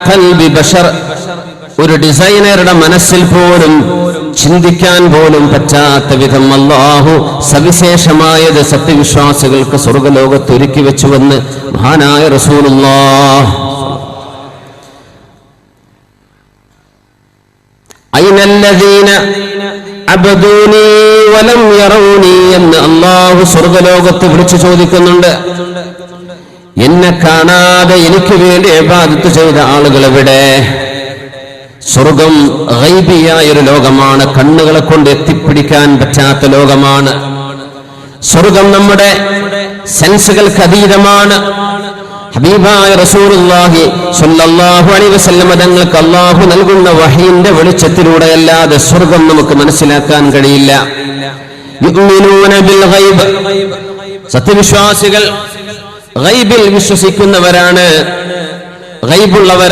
ഖൽബി ബശർ, ഒരു ഡിസൈനറുടെ മനസ്സിൽ പോലും ചിന്തിക്കാൻ പോലും പറ്റാത്ത വിധം അല്ലാഹു സവിശേഷമായത് സത്യവിശ്വാസികൾക്ക് സ്വർഗ്ഗലോകത്ത് ഒരുക്കി വെച്ചുവെന്ന് മഹാനായ റസൂലുള്ളാഹ്. അയ്നല്ലദീന അബ്ദൂനി വലം യറൂനി എന്ന് അല്ലാഹു സ്വർഗ്ഗലോകത്ത് വിളിച്ചു ചോദിക്കുന്നുണ്ട്. എന്നെ കാണാതെ എനിക്ക് വേണ്ടി ഇബാദത്ത് ചെയ്ത ആളുകൾ എവിടെ? സ്വർഗം ഗൈബിയായ ഒരു ലോകമാണ്, കണ്ണുകളെ കൊണ്ട് എത്തിപ്പിടിക്കാൻ പറ്റാത്ത ലോകമാണ്. സ്വർഗം നമ്മുടെ സെൻസുകൾക്ക് അതീതമാണ്. ഹബീബായ റസൂലുള്ളാഹി സ്വല്ലല്ലാഹു അലൈഹി വസല്ലം തങ്ങൾക്ക് അല്ലാഹു നൽകുന്ന വഹയിന്റെ വെളിച്ചത്തിലൂടെ അല്ലാതെ സ്വർഗം നമുക്ക് മനസ്സിലാക്കാൻ കഴിയില്ല. യുഅ്മിനൂന ബിൽ ഗൈബ്, സത്യവിശ്വാസികൾ ഗൈബിൽ വിശ്വസിക്കുന്നവരാണ്, ഗൈബുള്ളവരാണ്.